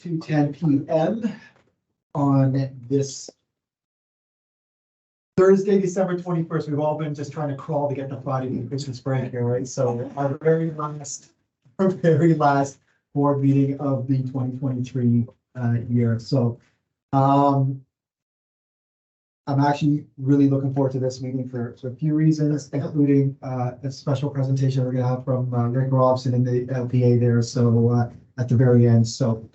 2:10 p.m. on this Thursday, December 21st. We've all been just trying to crawl to get the Friday and Christmas break here, right? So our very last board meeting of the 2023 year. So I'm actually really looking forward to this meeting for a few reasons, including a special presentation we're gonna have from Rick Robson in the LPA there. So at the very end. So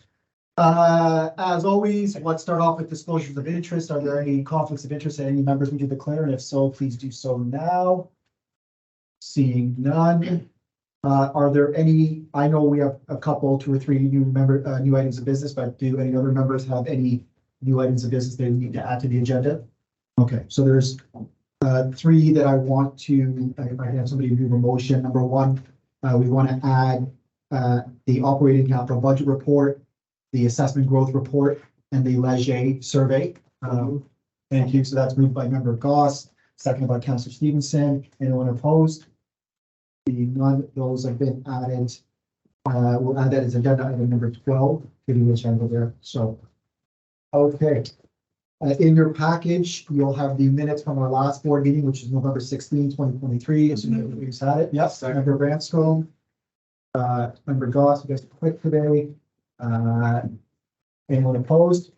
as always, let's start off with disclosures of interest. Are there any conflicts of interest that any members need to declare? And if so, please do so now. Seeing none. Are there any, I know we have a couple, 2 or 3 new items of business, but do any other members have any new items of business they need to add to the agenda? Okay, so there's 3 that I want to, if I can have somebody move a motion. Number 1, we want to add the operating capital budget report, the assessment growth report, and the Leger survey. Thank you. So that's moved by member Goss, seconded by Councillor Stevenson. Anyone opposed? None. Those have been added. We'll add that as agenda item number 12 to the agenda there. So, okay. In your package, you'll have the minutes from our last board meeting, which is November 16, 2023. As you know, we've had it. Yes. Member Branscombe. Member Goss, you guys are quick today. Anyone opposed?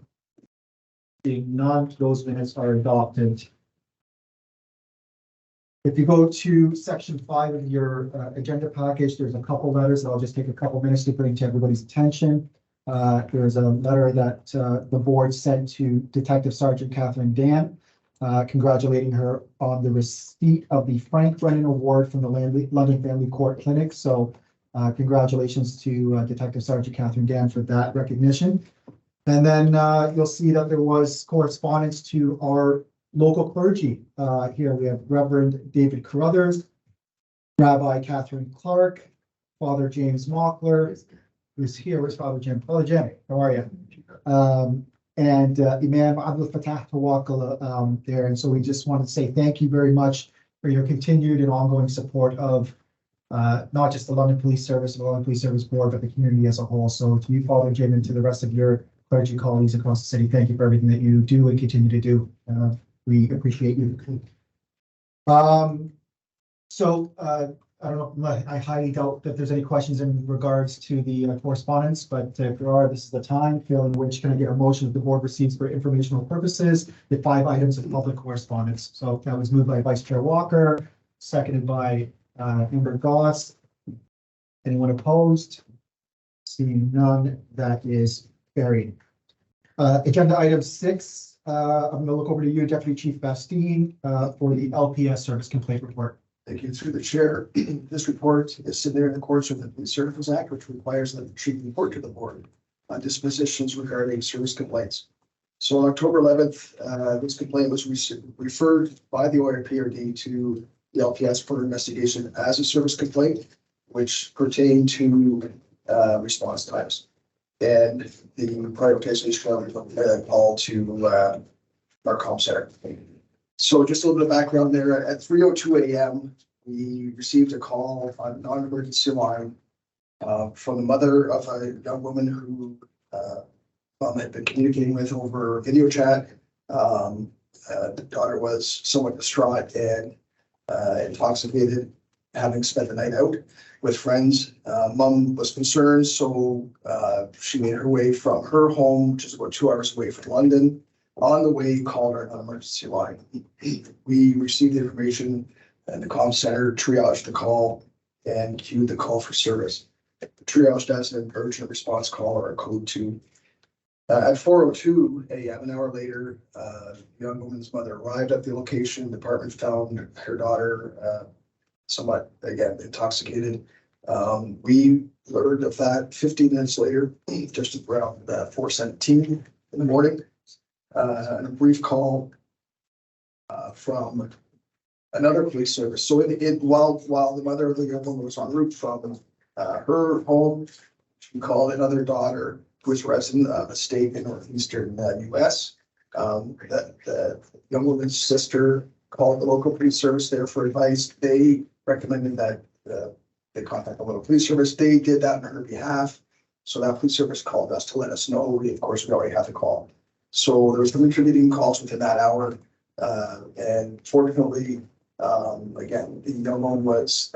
Being none, those minutes are adopted. If you go to section 5 of your agenda package, there's a couple letters that I'll just take a couple minutes to bring to everybody's attention. There's a letter that the board sent to Detective Sergeant Catherine Dan, congratulating her on the receipt of the Frank Brennan Award from the London Family Court Clinic. So congratulations to Detective Sergeant Catherine Dan for that recognition. And then you'll see that there was correspondence to our local clergy. Here we have Reverend David Carruthers, Rabbi Catherine Clark, Father James Mockler, who's here. Where's Father Jim? Father Jim, how are you? And Imam Abdul Fattah Tawakkul there. And so we just want to say thank you very much for your continued and ongoing support of not just the London Police Service, the London Police Service Board, but the community as a whole. So to you, Father Jim, and to the rest of your clergy colleagues across the city, thank you for everything that you do and continue to do. We appreciate you. I don't know, I highly doubt that there's any questions in regards to the correspondence, but if there are, this is the time, in which can I get a motion that the board receives for informational purposes the 5 items of public correspondence. So that was moved by Vice Chair Walker, seconded by member Goss. Anyone opposed? Seeing none, that is carried. Agenda item 6. I'm going to look over to you, Deputy Chief Bastine, for the LPS service complaint report. Thank you. Through the chair, this report is submitted in accordance with the Police Services Act, which requires that the chief report to the board on dispositions regarding service complaints. So on October 11th, this complaint was referred by the ORPRD to the LPS for investigation as a service complaint, which pertained to response times. And the prioritization call to our comm center. So just a little bit of background there. At 3:02 a.m., we received a call on an non-emergency line from the mother of a young woman who mom had been communicating with over video chat. The daughter was somewhat distraught and intoxicated, having spent the night out with friends. Mom was concerned, so she made her way from her home, which is about 2 hours away from London. On the way, called our emergency line. We received the information, and the comm center triaged the call and queued the call for service. Triaged as an urgent response call or a code 2. At 4:02 a.m., an hour later, the young woman's mother arrived at the location. The department found her daughter somewhat, again, intoxicated. We learned of that 15 minutes later, just around 4:17 in the morning. And a brief call from another police service. So while the mother of the young woman was en route from her home, she called another daughter who was resident of a state in northeastern U.S. The young woman's sister called the local police service there for advice. They recommended that they contact the local police service. They did that on her behalf. So that police service called us to let us know. We, of course, we already had the call. So there was 3 intervening calls within that hour. And fortunately, again, the young one was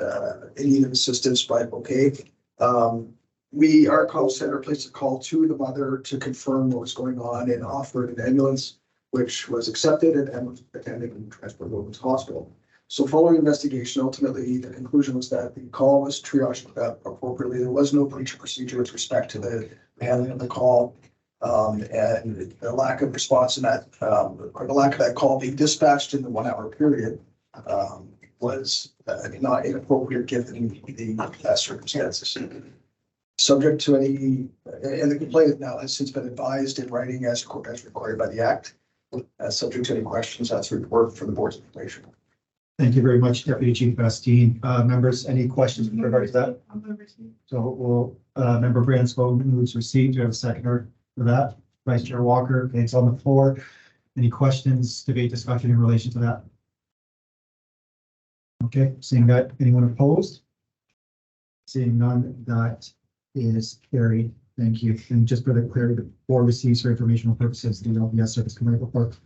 in need of assistance, but okay. Our call center placed a call to the mother to confirm what was going on and offered an ambulance, which was accepted and was attended and transported over to the hospital. So following investigation, ultimately, the conclusion was that the call was triaged appropriately. There was no breach of procedure with respect to the handling of the call. And the lack of response in that, or the lack of that call being dispatched in the 1 hour period was not inappropriate given the circumstances. Subject to any, and the complaint now has since been advised in writing as required by the Act. Subject to any questions, that's a report for the board's information. Thank you very much, Deputy Chief Bastine. Members, any questions with regard to that? So we'll, Member Branscombe moves received. Do you have a seconder for that? Vice Chair Walker, it's on the floor. Any questions, debate, discussion in relation to that? Okay, seeing that, anyone opposed? Seeing none, that is carried. Thank you. And just for the clarity, the board receives for informational purposes the LPS Service Committee report.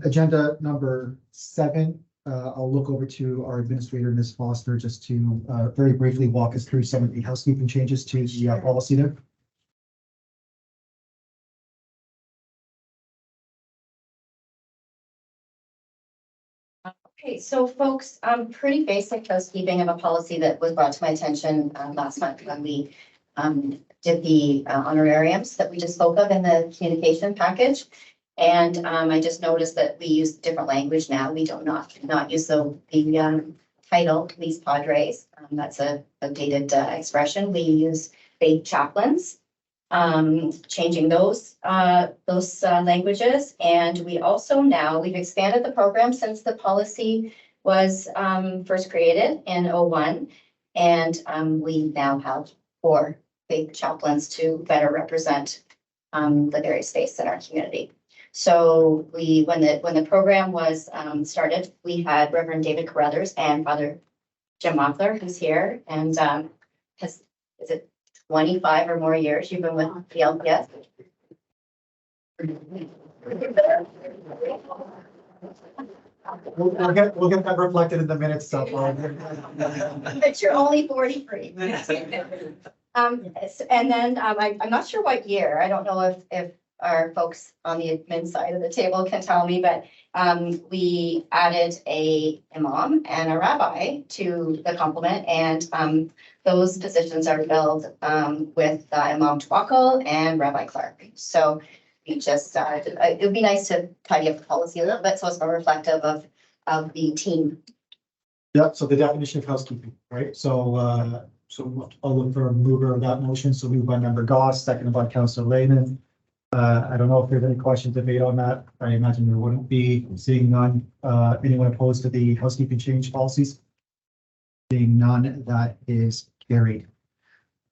Agenda number 7. I'll look over to our administrator, Ms. Foster, just to very briefly walk us through some of the housekeeping changes to the policy there. Okay, so folks, pretty basic housekeeping of a policy that was brought to my attention last month when we did the honorariums that we just spoke of in the communication package. And I just noticed that we use different language now. We do not use the title police padres. That's a outdated expression. We use faith chaplains. Changing those languages. And we also now, we've expanded the program since the policy was first created in 01. And we now have 4 faith chaplains to better represent the various faiths in our community. So when the program was started, we had Reverend David Carruthers and Father Jim Mockler, who's here, and is it 25 or more years you've been with the LPS? We'll get that reflected in the minutes. So But you're only 43. And then I'm not sure what year. I don't know if our folks on the admin side of the table can tell me, but we added a imam and a rabbi to the complement, and those positions are filled with Imam Twackle and Rabbi Clark. So we just it would be nice to tidy up the policy a little bit so it's more reflective of the team. yeah, so the definition of housekeeping, right? So I'll look for a mover of that motion. So moved by Member Goss, seconded by Councillor Lehman. I don't know if there's any questions debate on that. I imagine there wouldn't be. Seeing none. Anyone opposed to the housekeeping change policies? Seeing none, that is carried.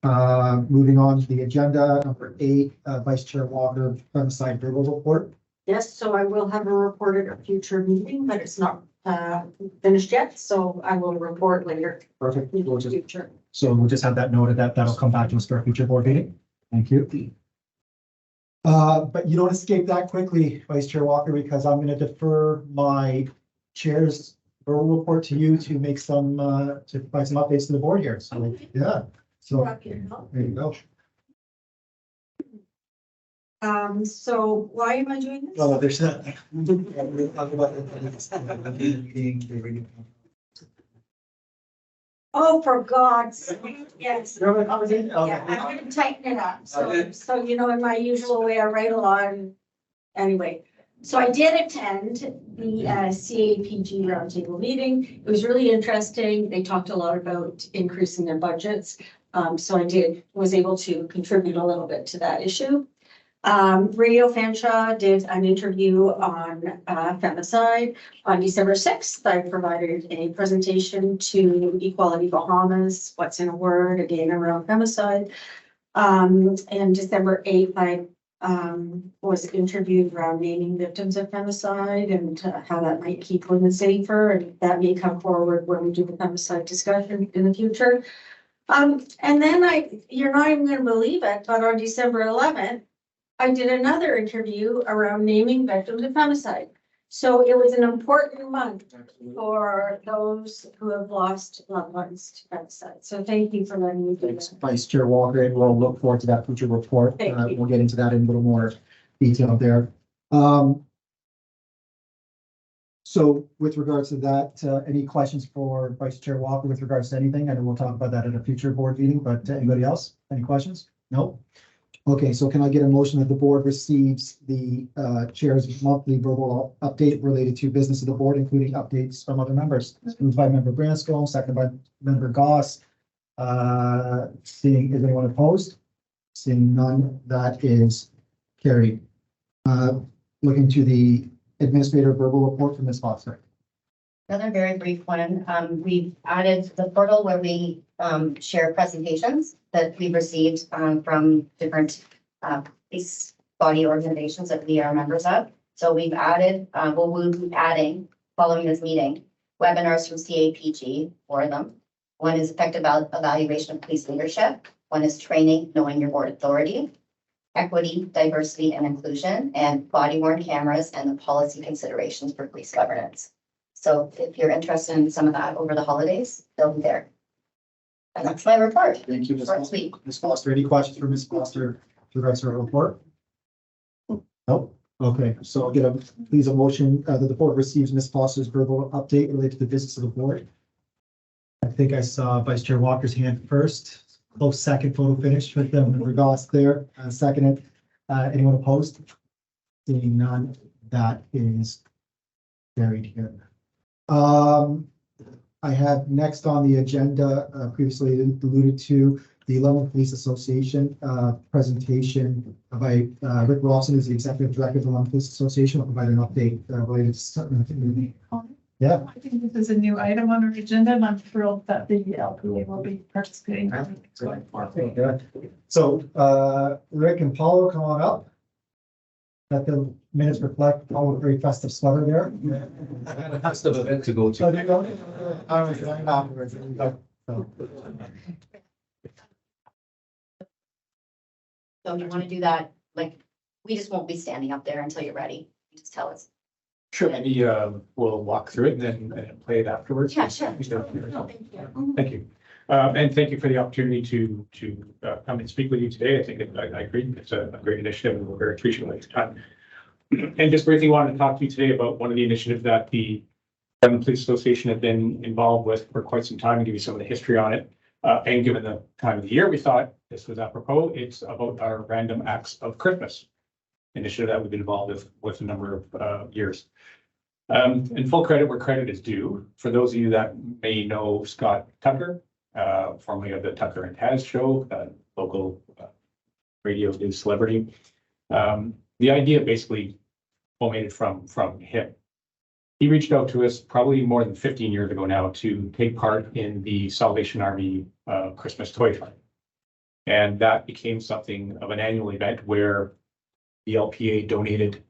Moving on to the agenda, number 8, Vice Chair Walker, femicide verbal report. Yes, so I will have a report at a future meeting, but it's not finished yet, so I will report later. Perfect. In We'll the just, future. so we'll just have that noted that'll come back to us for a future board meeting. Thank you. But you don't escape that quickly, Vice Chair Walker, because I'm going to defer my chair's verbal report to you to make some, to provide some updates to the board here. So, yeah. So, there you go. So why am I doing this? Oh, there's that. We'll talk about the meeting. Oh, for God's sake, yes. You're right, I was in- oh, Yeah, I'm gonna tighten it up. So you know, in my usual way, I write a lot. And anyway, so I did attend the CAPG roundtable meeting. It was really interesting. They talked a lot about increasing their budgets. So I was able to contribute a little bit to that issue. Radio Fanshawe did an interview on femicide on December 6th. I provided a presentation to Equality Bahamas, what's in a word, again around femicide. And December 8th, I was interviewed around naming victims of femicide and how that might keep women safer, and that may come forward when we do the femicide discussion in the future. And then you're not even gonna believe it, but on December 11th, I did another interview around naming victims of femicide. So it was an important month for those who have lost loved ones to femicide. So thank you for letting me do Thanks, that. Vice Chair Walker, and we'll look forward to that future report. Thank you. We'll get into that in a little more detail there. So with regards to that, any questions for Vice Chair Walker with regards to anything? And we'll talk about that at a future board meeting, but anybody else? Any questions? No? Okay, so can I get a motion that the board receives the chair's monthly verbal update related to business of the board, including updates from other members? Moved by member Branscombe, seconded by member Goss. Seeing, is anyone opposed? Seeing none, that is carried. Looking to the administrator verbal report from Ms. Foster. Another very brief one. We've added the portal where we share presentations that we've received from different police body organizations that we are members of. So we've added, we'll be adding, following this meeting, webinars from CAPG, 4 of them. One is effective evaluation of police leadership. One is training, knowing your board authority, equity, diversity, and inclusion, and body worn cameras and the policy considerations for police governance. So if you're interested in some of that over the holidays, they'll be there. And that's my report. Thank you, Ms. Short and Foster. sweet. Ms. Foster, any questions for Ms. Foster with regards to her report? Nope. Okay, so I'll get a motion that the board receives Ms. Foster's verbal update related to the business of the board. I think I saw Vice Chair Walker's hand first. Close second, photo finish with them. Member Goss there, seconded. Anyone opposed? Seeing none, that is carried here. I have next on the agenda, previously alluded to, the London Police Association presentation by Rick Robson, who's the Executive Director of the London Police Association. I'll provide an update related to something. Yeah. I think this is a new item on our agenda, and I'm thrilled that the LPA will be participating. Going forward. Good. So Rick and Paulo, come on up. Let the minutes reflect Paulo, very festive sweater there. I had a festive event to go So to. there you go. All right, afterwards, there you go. So if you want to do that, like, we just won't be standing up there until you're ready. You just tell us. Sure, maybe we'll walk through it and then play it afterwards. Yeah, sure. Thank you. And thank you for the opportunity to come and speak with you today. I think I agree. It's a great initiative and we're very appreciative of your time. And just briefly wanted to talk to you today about one of the initiatives that the London Police Association have been involved with for quite some time and give you some of the history on it. And given the time of the year, we thought this was apropos. It's about our Random Acts of Christmas initiative that we've been involved with a number of years. And full credit where credit is due. For those of you that may know Scott Tucker, formerly of the Tucker and Taz show, local radio news celebrity. The idea basically culminated from him. He reached out to us probably more than 15 years ago now to take part in the Salvation Army Christmas toy drive. And that became something of an annual event where the LPA donated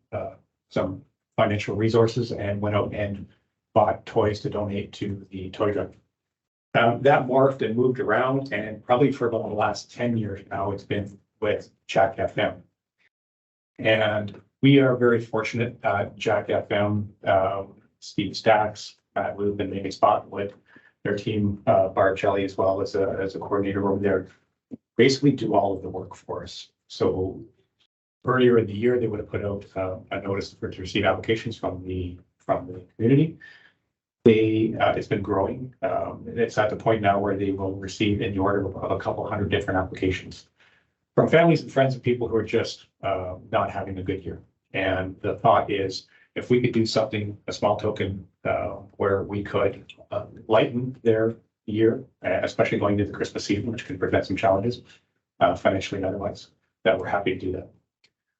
some financial resources and went out and bought toys to donate to the toy drive. That morphed and moved around, and probably for about the last 10 years now, it's been with Jack FM. And we are very fortunate at Jack FM, Steve Stacks, we've been named spot with their team, Barb Shelley, as well as a coordinator over there, basically do all of the work for us. So earlier in the year, they would have put out a notice to receive applications from the community. It's been growing. It's at the point now where they will receive in the order of a couple hundred different applications from families and friends of people who are just not having a good year. And the thought is, if we could do something, a small token, where we could lighten their year, especially going into the Christmas season, which can present some challenges financially and otherwise, that we're happy to do that.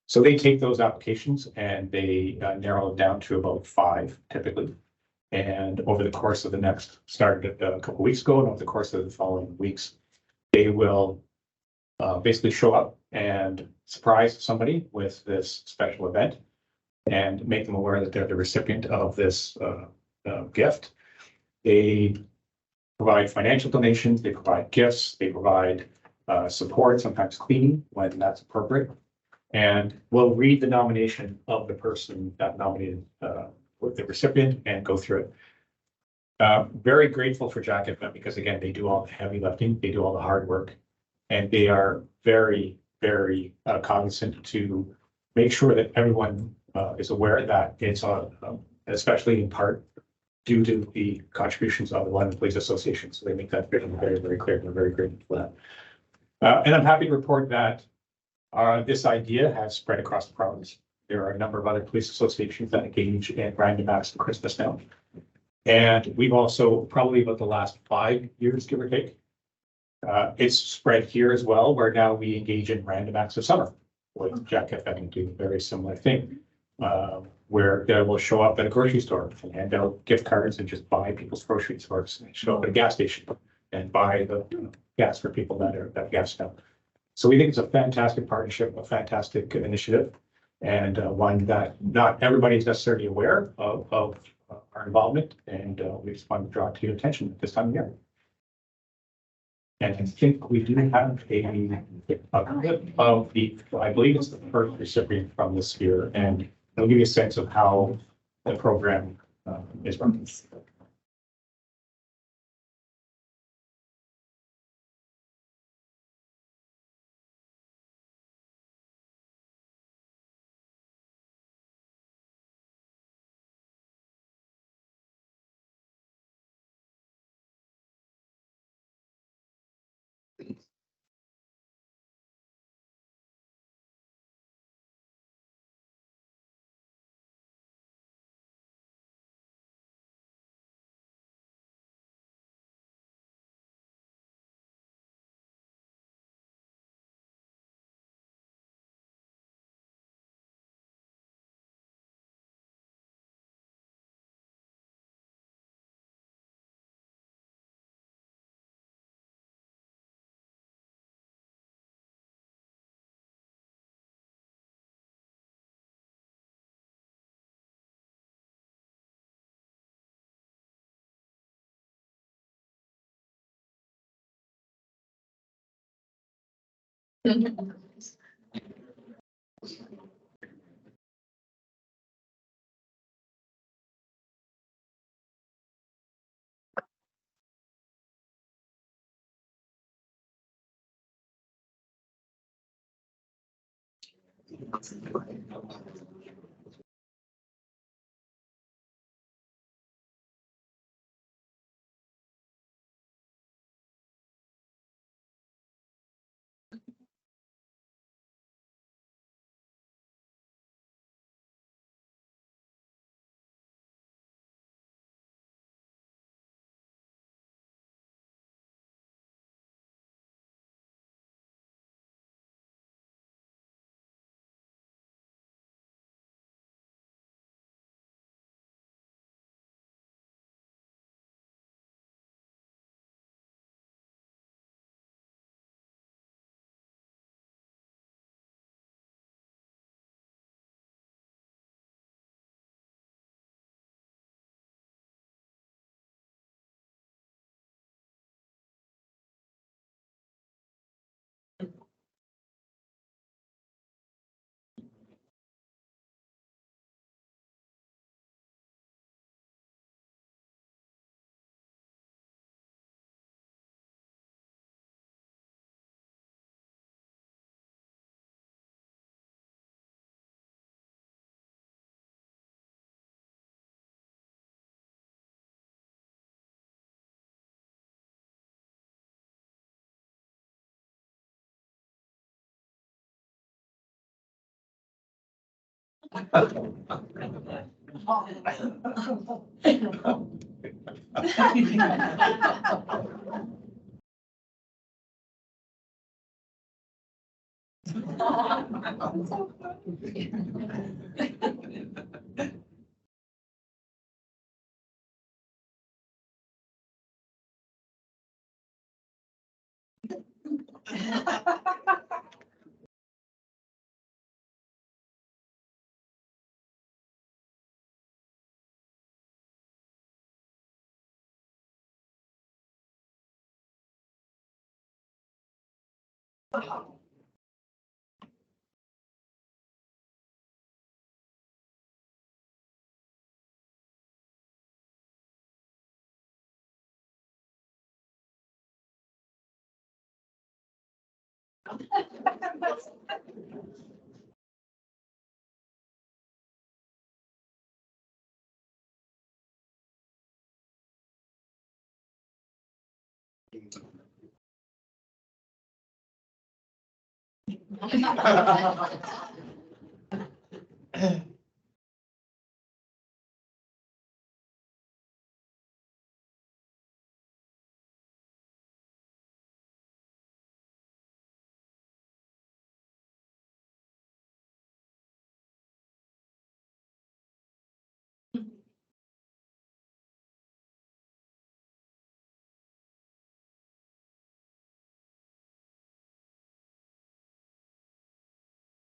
So they take those applications and they narrow them down to about 5 typically. And over the course of the next, started a couple of weeks ago, and over the course of the following weeks, they will basically show up and surprise somebody with this special event and make them aware that they're the recipient of this gift. They provide financial donations, they provide gifts, they provide support, sometimes cleaning when that's appropriate. And we'll read the nomination of the person that nominated with the recipient and go through it. Very grateful for Jack and Fem because again, they do all the heavy lifting, they do all the hard work. And they are very, very cognizant to make sure that everyone is aware that it's especially in part due to the contributions of the London Police Association. So they make that very, very, very clear. We're very grateful for that. And I'm happy to report that this idea has spread across the province. There are a number of other police associations that engage in random acts for Christmas now. And we've also, probably about the last 5 years, give or take, it's spread here as well, where now we engage in random acts of summer with Jack FM do a very similar thing, where they will show up at a grocery store and hand out gift cards and just buy people's groceries, or show up at a gas station and buy the gas for people that are at gas now. So we think it's a fantastic partnership, a fantastic initiative, and one that not everybody is necessarily aware of our involvement, and we just want to draw to your attention at this time of year. And I think we do have a clip of the, I believe it's the first recipient from this year, and it'll give you a sense of how the program is running.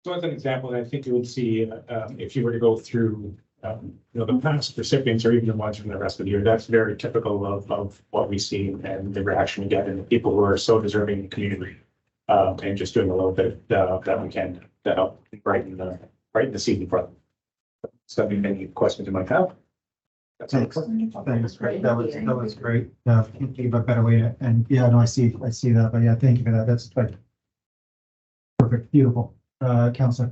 So as an example, I think you would see, if you were to go through, the past recipients or even the ones from the rest of the year, that's very typical of what we see and the reaction we get in the people who are so deserving in the community. And just doing a little bit, that we can to help brighten the scene for them. So that'd be any questions you might have. That's it. Thanks, great. That was great. Gave a better way to, and yeah, no, I see that, but yeah, thank you for that. That's like perfect, beautiful. Counselor.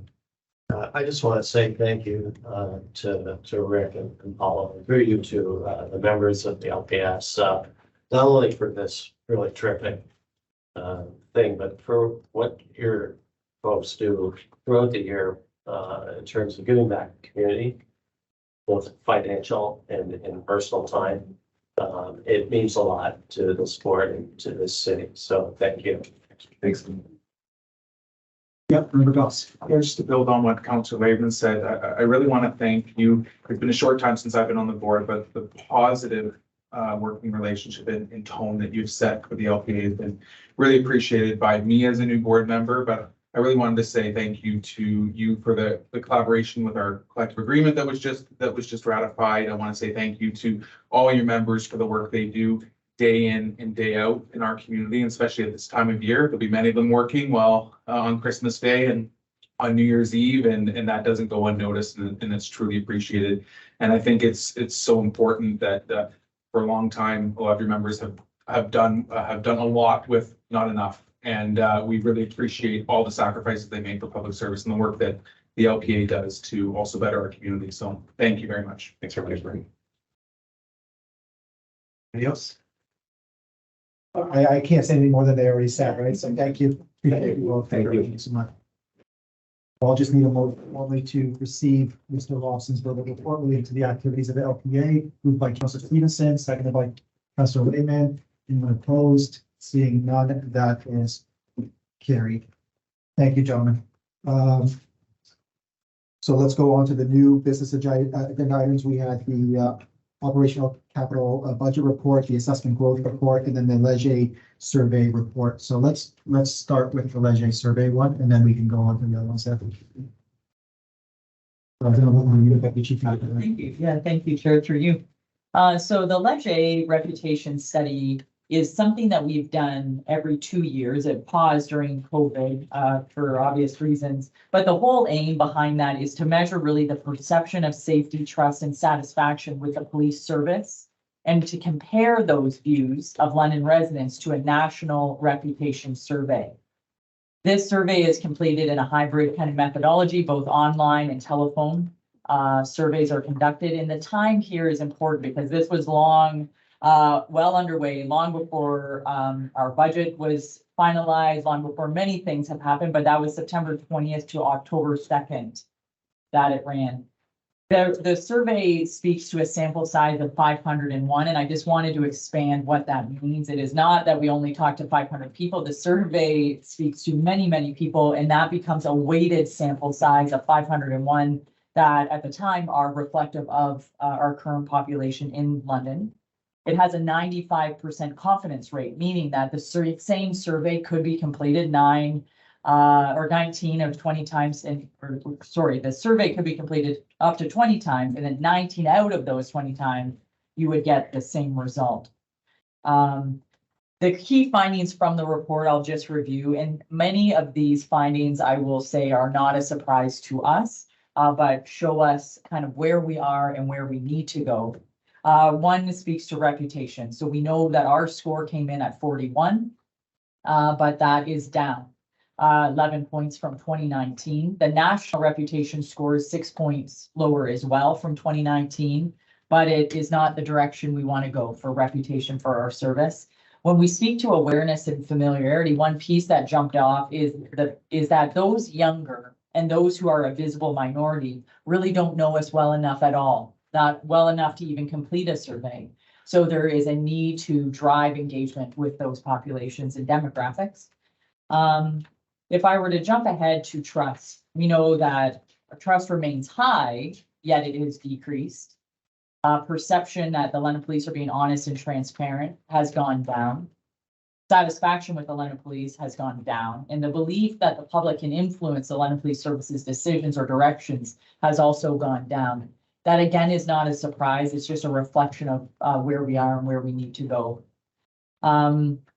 I just want to say thank you to Rick and Paula, and through you to the members of the LPS, not only for this really terrific thing, but for what your folks do throughout the year in terms of giving back to the community, both financial and personal time. It means a lot to the sport and to this city. So thank you. Thanks. Yep, Member Goss. Yeah, just to build on what Councilor Laban said, I really want to thank you. It's been a short time since I've been on the board, but the positive working relationship and tone that you've set for the LPA has been really appreciated by me as a new board member. But I really wanted to say thank you to you for the collaboration with our collective agreement that was just ratified. I want to say thank you to all your members for the work they do day in and day out in our community, and especially at this time of year. There'll be many of them working on Christmas Day and on New Year's Eve, and that doesn't go unnoticed, and it's truly appreciated. And I think it's so important that for a long time, a lot of your members have done a lot with not enough. And we really appreciate all the sacrifices they make for public service and the work that the LPA does to also better our community. So thank you very much. Thanks, everybody. Anybody else? I can't say any more than they already said, right? So thank you. Appreciate you all. Thank you so much. I'll just need a motion formally to receive Mr. Lawson's verbal report related to the activities of the LPA, moved by Councilor Stevenson, seconded by Councilor Layman. Anyone opposed? Seeing none, that is carried. Thank you, gentlemen. So let's go on to the new business agenda items. We had the operational capital budget report, the assessment growth report, and then the Leger survey report. So let's start with the Leger survey one, and then we can go on to the other ones after. Thank you. Yeah, thank you, Chair, through you. So the Leger reputation study is something that we've done every 2 years. It paused during COVID for obvious reasons, but the whole aim behind that is to measure really the perception of safety, trust, and satisfaction with the police service, and to compare those views of London residents to a national reputation survey. This survey is completed in a hybrid kind of methodology, both online and telephone. Surveys are conducted, and the time here is important because this was well underway, long before our budget was finalized, long before many things have happened, but that was September 20th to October 2nd that it ran. The survey speaks to a sample size of 501, and I just wanted to expand what that means. It is not that we only talk to 500 people. The survey speaks to many, many people, and that becomes a weighted sample size of 501 that at the time are reflective of our current population in London. It has a 95% confidence rate, meaning that the same survey could be completed 19 of 20 times, the survey could be completed up to 20 times, and then 19 out of those 20 times, you would get the same result. The The key findings from the report I'll just review, and many of these findings I will say are not a surprise to us, but show us kind of where we are and where we need to go. One speaks to reputation. So we know that our score came in at 41, but that is down 11 points from 2019. The national reputation score is 6 points lower as well from 2019, but it is not the direction we want to go for reputation for our service. When we speak to awareness and familiarity, one piece that jumped off is that those younger and those who are a visible minority really don't know us well enough at all, not well enough to even complete a survey. So there is a need to drive engagement with those populations and demographics. If I were to jump ahead to trust, we know that trust remains high, yet it is decreased. Perception that the London Police are being honest and transparent has gone down. Satisfaction with the London Police has gone down, and the belief that the public can influence the London Police Service's decisions or directions has also gone down. That again is not a surprise. It's just a reflection of where we are and where we need to go.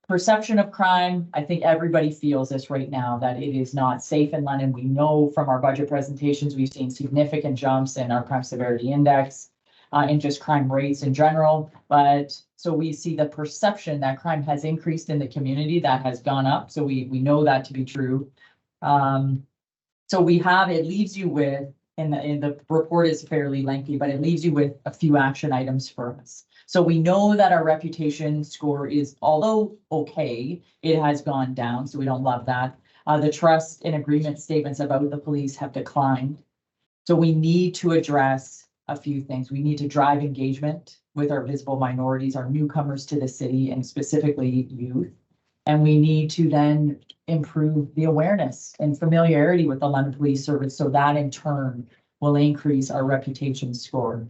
Perception of crime, I think everybody feels this right now, that it is not safe in London. We know from our budget presentations, we've seen significant jumps in our crime severity index. And just crime rates in general, but so we see the perception that crime has increased in the community, that has gone up. So we know that to be true. So we have, it leaves you with, and the report is fairly lengthy, but it leaves you with a few action items for us. So we know that our reputation score is, although okay, it has gone down. So we don't love that. The trust and agreement statements about the police have declined. So we need to address a few things. We need to drive engagement with our visible minorities, our newcomers to the city, and specifically youth. And we need to then improve the awareness and familiarity with the London Police Service, so that in turn will increase our reputation score.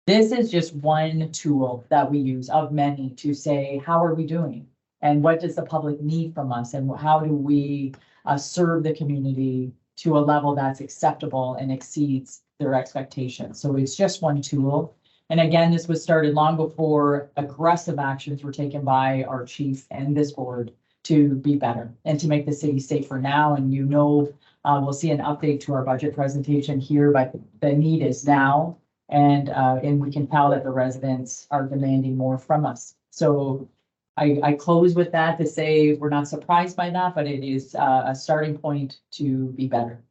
This is just one tool that we use of many to say, how are we doing? And what does the public need from us? And how do we serve the community to a level that's acceptable and exceeds their expectations? So it's just one tool. And again, this was started long before aggressive actions were taken by our chief and this board to be better and to make the city safer now. And we'll see an update to our budget presentation here, but the need is now. And we can tell that the residents are demanding more from us. So I close with that to say we're not surprised by that, but it is a starting point to be better.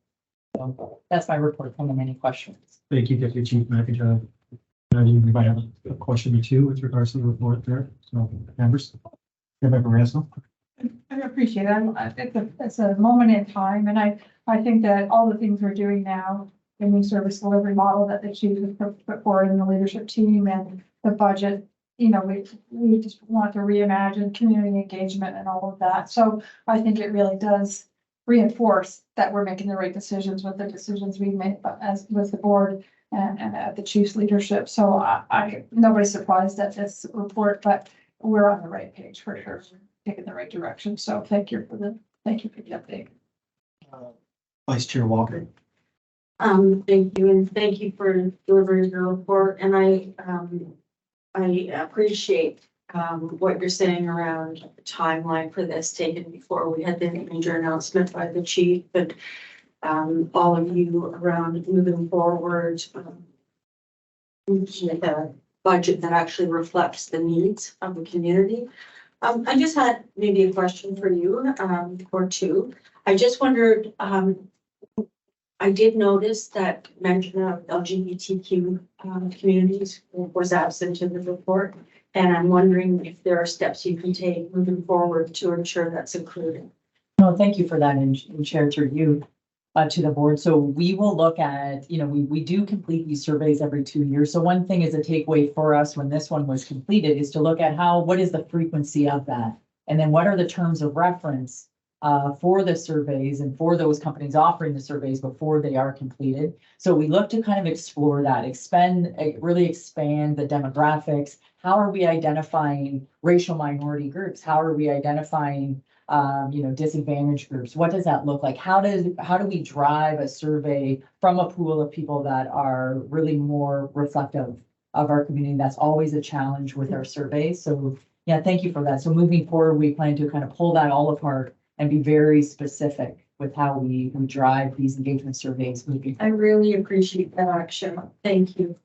So that's my report. Any questions? Thank you, Deputy Chief McIntyre. You might have a question or two with regards to the report there. So members, Member Ransell. I appreciate it. It's a moment in time, and I think that all the things we're doing now, the new service delivery model that the chief has put forward in the leadership team and the budget, we just want to reimagine community engagement and all of that. So I think it really does reinforce that we're making the right decisions with the decisions we make as with the board and at the chief's leadership. So nobody's surprised at this report, but we're on the right page for sure. Taking the right direction. So thank you for the update. Vice Chair Walker. Thank you, and thank you for delivering the report. And I appreciate what you're saying around the timeline for this taken before we had the major announcement by the chief, but all of you around moving forward with a budget that actually reflects the needs of the community. I just had maybe a question for you or two. I just wondered, I did notice that mention of LGBTQ communities was absent in the report. And I'm wondering if there are steps you can take moving forward to ensure that's included. No, thank you for that, and Chair, through you to the board. So we will look at, we do complete these surveys every 2 years. So one thing is a takeaway for us when this one was completed is to look at what is the frequency of that? And then what are the terms of reference for the surveys and for those companies offering the surveys before they are completed. So we look to kind of explore that, really expand the demographics. How are we identifying racial minority groups? How are we identifying disadvantaged groups? What does that look like? How do we drive a survey from a pool of people that are really more reflective of our community? That's always a challenge with our surveys. So Yeah, thank you for that. So moving forward, we plan to kind of pull that all apart and be very specific with how we drive these engagement surveys moving. I really appreciate that action. Thank you.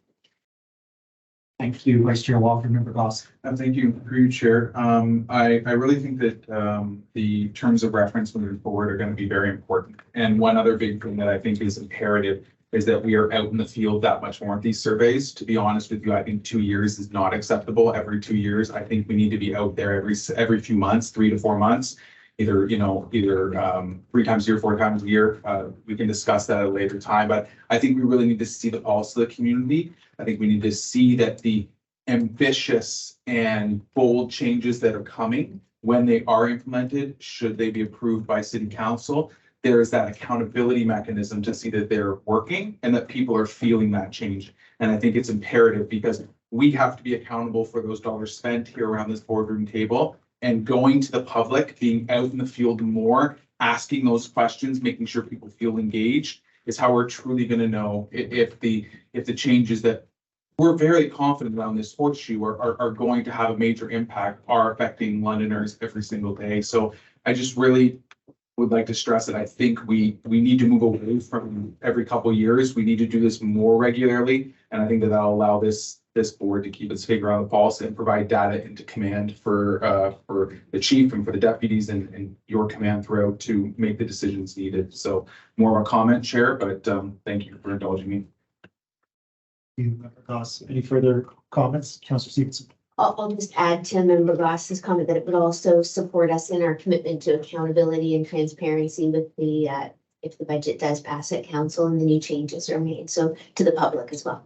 Thank you, Vice Chair Walker, Member Goss. Thank you, through you, Chair. I really think that the terms of reference moving forward are going to be very important. And one other big thing that I think is imperative is that we are out in the field that much more at these surveys. To be honest with you, I think 2 years is not acceptable. Every 2 years, I think we need to be out there every few months, 3 to 4 months. Either 3 times a year, 4 times a year. We can discuss that at a later time, but I think we really need to see the pulse of the community. I think we need to see that the ambitious and bold changes that are coming, when they are implemented, should they be approved by city council, there is that accountability mechanism to see that they're working and that people are feeling that change. And I think it's imperative because we have to be accountable for those dollars spent here around this boardroom table, and going to the public, being out in the field more, asking those questions, making sure people feel engaged is how we're truly going to know if the changes that we're very confident around this horseshoe are going to have a major impact, are affecting Londoners every single day. So I just really would like to stress that I think we need to move away from every couple of years. We need to do this more regularly. And I think that that'll allow this board to keep its finger on the pulse and provide data into command for the chief and for the deputies and your command throughout to make the decisions needed. So more of a comment, Chair, but thank you for indulging me. Thank you, Member Goss. Any further comments? Councillor Stevenson. I'll just add to Member Goss's comment that it would also support us in our commitment to accountability and transparency with the, if the budget does pass at council and the new changes are made, so to the public as well.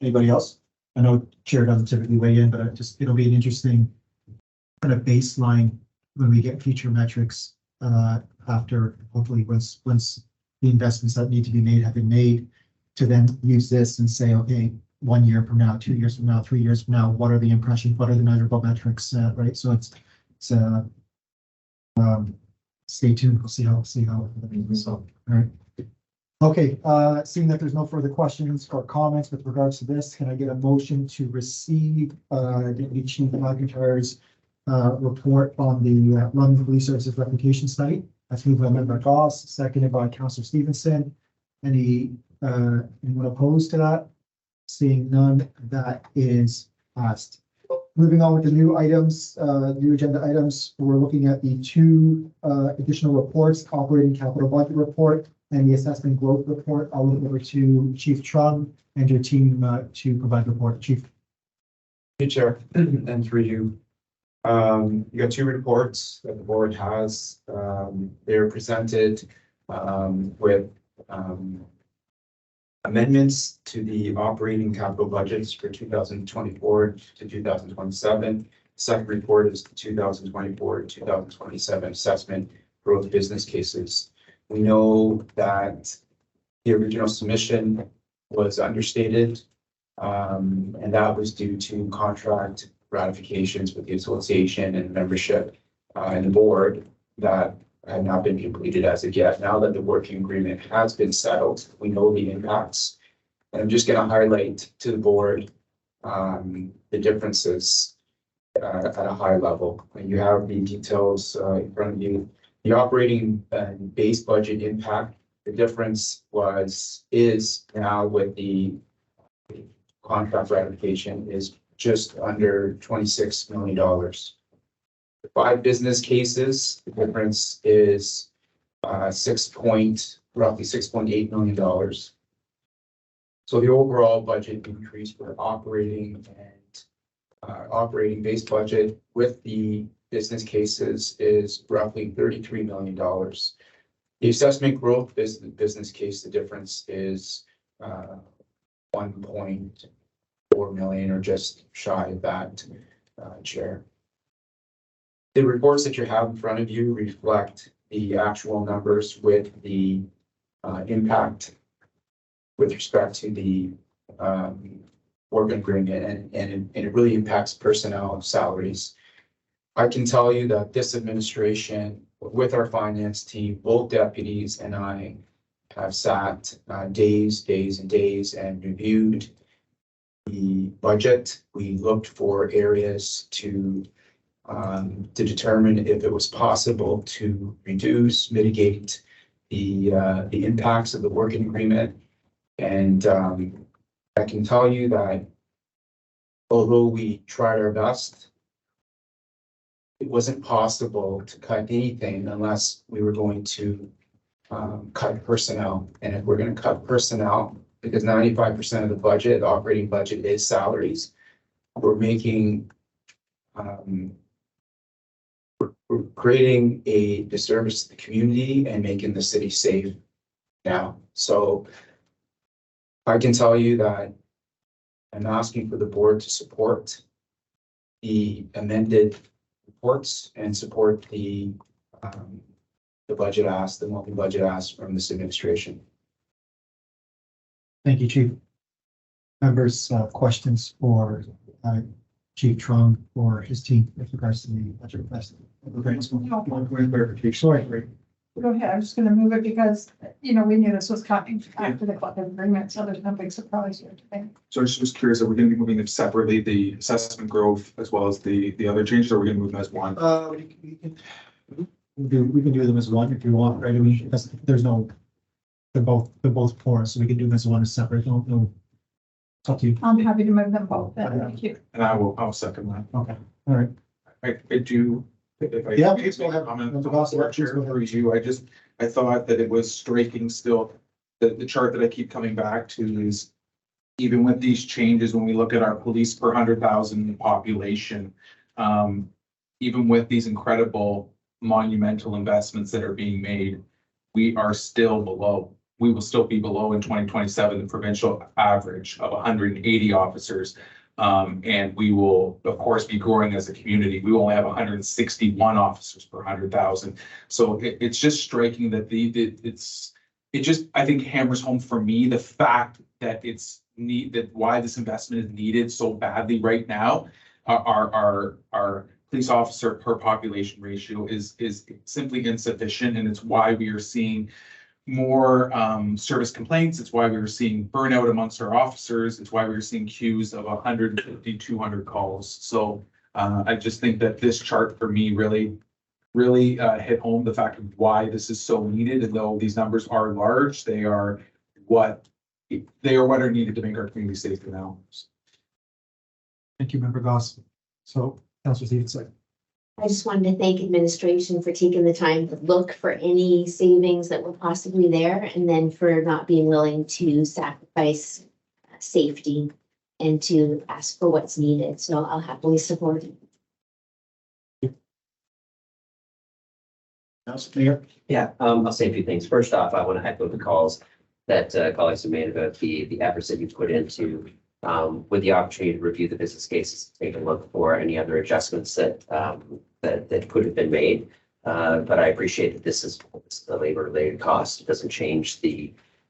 Anybody else? I know Chair doesn't typically weigh in, but it'll be an interesting kind of baseline when we get future metrics after, hopefully, once the investments that need to be made have been made, to then use this and say, okay, 1 year from now, 2 years from now, 3 years from now, what are the impressions, what are the measurable metrics, right? So it's stay tuned. We'll see how so. All right. Okay, seeing that there's no further questions or comments with regards to this, can I get a motion to receive Deputy Chief McIntyre's report on the London Police Services Reputation Study? That's moved by Member Goss, seconded by Councillor Stevenson. Anyone opposed to that? Seeing none, that is passed. Moving on with the new items, new agenda items, we're looking at the 2 additional reports, operating capital budget report and the assessment growth report. I'll look over to Chief Trung and your team to provide the report. Chief. Hey, Chair, and through you. You got 2 reports that the board has. They're presented with amendments to the operating capital budgets for 2024 to 2027. The second report is the 2024 to 2027 assessment growth business cases. We know that the original submission was understated, and that was due to contract ratifications with the association and membership and the board that had not been completed as of yet. Now that the working agreement has been settled, we know the impacts. And I'm just going to highlight to the board the differences at a high level. And you have the details in front of you. The operating base budget impact, the difference is now with the contract ratification is just under $26 million. The 5 business cases, the difference is roughly $6.8 million. So the overall budget increase for operating and operating base budget with the business cases is roughly $33 million. The assessment growth business case, the difference is 1.4 million, or just shy of that, Chair. The reports that you have in front of you reflect the actual numbers with the impact with respect to the work agreement, and it really impacts personnel salaries. I can tell you that this administration, with our finance team, both deputies and I have sat days and days and reviewed the budget, we looked for areas to determine if it was possible to reduce, mitigate the impacts of the working agreement. And I can tell you that although we tried our best, it wasn't possible to cut anything unless we were going to cut personnel. And if we're going to cut personnel, because 95% of the budget, the operating budget, is salaries, we're making we're creating a disservice to the community and making the city safe now. So I can tell you that I'm asking for the board to support the amended reports and support the budget ask, the monthly budget ask from this administration. Thank you, Chief. Members, questions for Chief Trung or his team with regards to the budget request? Sorry. Go ahead, I'm just gonna move it because, we knew this was coming after the collective agreement, so there's no big surprise here today. So I just was curious, are we gonna be moving them separately, the assessment growth as well as the other changes, or are we gonna move them as one? We can do them as one if you want, right? I mean, because there's no, they're both poor, so we can do them as one as separate. No, it's up to you. I'm happy to move them both, then, thank you. And I'll second that. Okay, all right. I do, if I. Yeah, may please go make a ahead. comment Member on the Goss, board please chair go ahead. for you, I thought that it was striking still, the chart that I keep coming back to is even with these changes, when we look at our police per 100,000 population, even with these incredible monumental investments that are being made, we are still below. We will still be below in 2027 the provincial average of 180 officers. And we will, of course, be growing as a community. We only have 161 officers per 100,000. So it's just striking that it just, I think, hammers home for me the fact that that why this investment is needed so badly right now. Our police officer per population ratio is simply insufficient, and it's why we are seeing more service complaints. It's why we were seeing burnout amongst our officers. It's why we were seeing queues of 150, 200 calls. So I just think that this chart for me really hit home the fact of why this is so needed. And though these numbers are large, they are what are needed to make our community safer now. Thank you, Member Goss. So, Councilor Stevenson. I just wanted to thank administration for taking the time to look for any savings that were possibly there, and then for not being willing to sacrifice safety and to ask for what's needed. So I'll happily support it. Councilor Mayor. Yeah, I'll say a few things. First off, I want to echo the calls that colleagues have made about the efforts that you've put into with the opportunity to review the business cases, take a look for any other adjustments that could have been made. But I appreciate that this is a labor-related cost. It doesn't change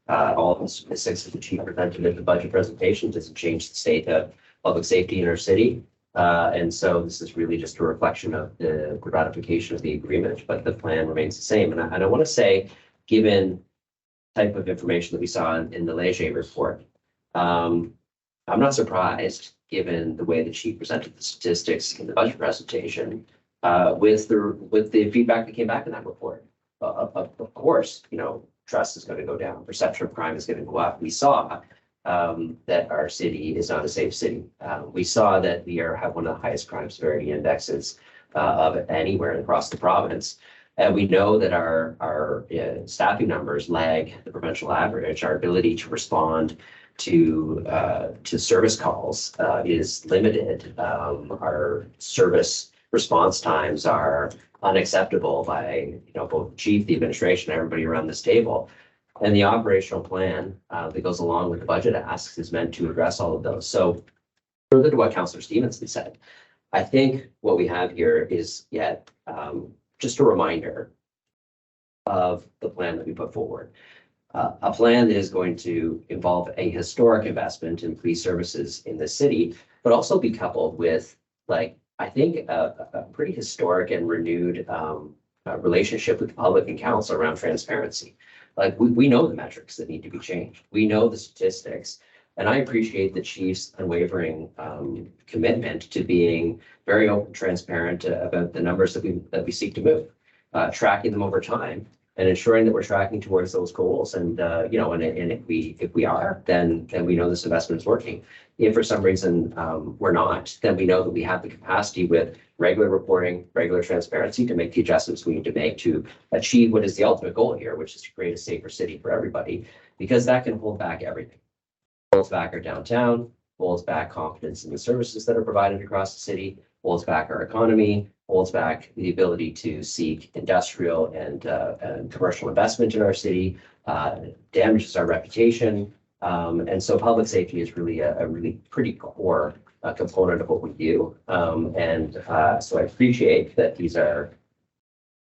all of the statistics that the chief presented in the budget presentation. It doesn't change the state of public safety in our city. And so this is really just a reflection of the ratification of the agreement, but the plan remains the same. And I want to say, given the type of information that we saw in the Leger report, I'm not surprised, given the way that she presented the statistics in the budget presentation, with the feedback that came back in that report. Of course, trust is going to go down, perception of crime is going to go up. We saw that our city is not a safe city. We saw that we have one of the highest crime severity indexes of anywhere across the province. And we know that our staffing numbers lag the provincial average. Our ability to respond to service calls is limited. Our service response times are unacceptable by both the chief, the administration, everybody around this table. And the operational plan that goes along with the budget asks is meant to address all of those. So further to what Councillor Stevenson said, I think what we have here is yet just a reminder of the plan that we put forward. A plan that is going to involve a historic investment in police services in the city, but also be coupled with, I think, a pretty historic and renewed relationship with the public and council around transparency. We know the metrics that need to be changed. We know the statistics And I appreciate the chief's unwavering commitment to being very open, transparent about the numbers that we seek to move, tracking them over time and ensuring that we're tracking towards those goals. And and if we are, then we know this investment is working. If for some reason we're not, then we know that we have the capacity with regular reporting, regular transparency to make the adjustments we need to make to achieve what is the ultimate goal here, which is to create a safer city for everybody, because that can hold back everything. Holds back our downtown, holds back confidence in the services that are provided across the city, holds back our economy, holds back the ability to seek industrial and commercial investment in our city, damages our reputation. And so public safety is really a really pretty core component of what we do. So I appreciate that these are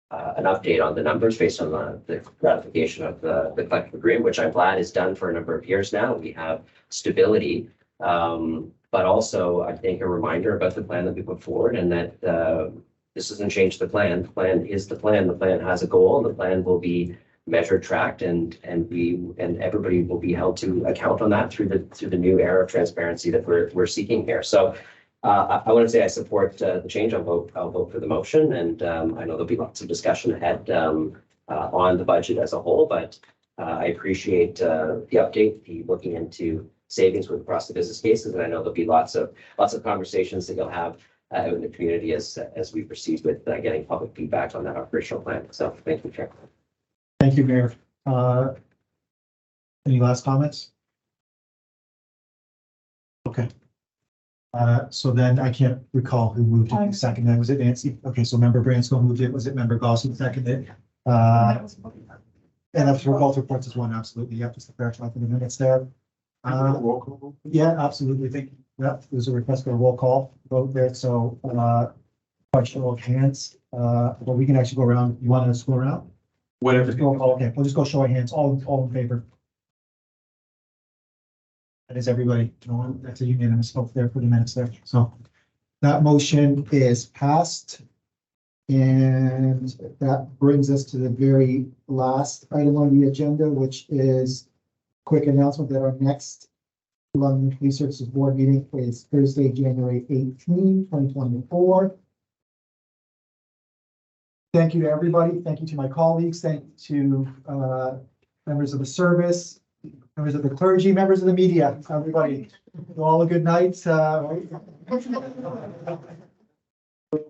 an update on the numbers based on the ratification of the collective agreement, which I'm glad is done for a number of years now. We have stability, but also I think a reminder about the plan that we put forward, and that this doesn't change the plan. The plan is the plan. The plan has a goal. The plan will be measured, tracked, and everybody will be held to account on that through the new era of transparency that we're seeking here. So I want to say I support the change. I'll vote for the motion, and I know there'll be lots of discussion ahead on the budget as a whole, but I appreciate the update, the looking into savings with across the business cases, and I know there'll be lots of conversations that you'll have out in the community as we proceed with getting public feedback on that operational plan. So thank you, Chair. Thank you, Mayor. Any last comments? Okay. So then I can't recall who moved it second. Then was it Nancy? Okay, so member Branscombe moved it. Was it member Gossett seconded? And that's for both reports as one. Absolutely. Yep. Just to clarify for the minutes there. Yeah, absolutely. Thank you. Yeah, there's a request for a roll call vote there. So by show of hands, well, we can actually go around. You want us to go around? Whatever. Okay, we'll just go show of hands. All in favor. That is everybody. That's a unanimous vote there for the minutes there. So that motion is passed. And that brings us to the very last item on the agenda, which is quick announcement that our next London Police Services Board meeting is Thursday, January 18, 2024. Thank you to everybody. Thank you to my colleagues. Thank you to members of the service, members of the clergy, members of the media, everybody. All a good night.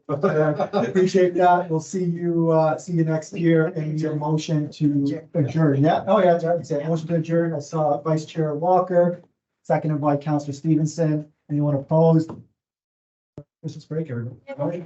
Appreciate that. We'll see you next year. And your motion to adjourn. Yeah. Oh yeah. Motion to adjourn. I saw Vice Chair Walker, seconded by Councillor Stevenson. Anyone opposed? Christmas break, everybody.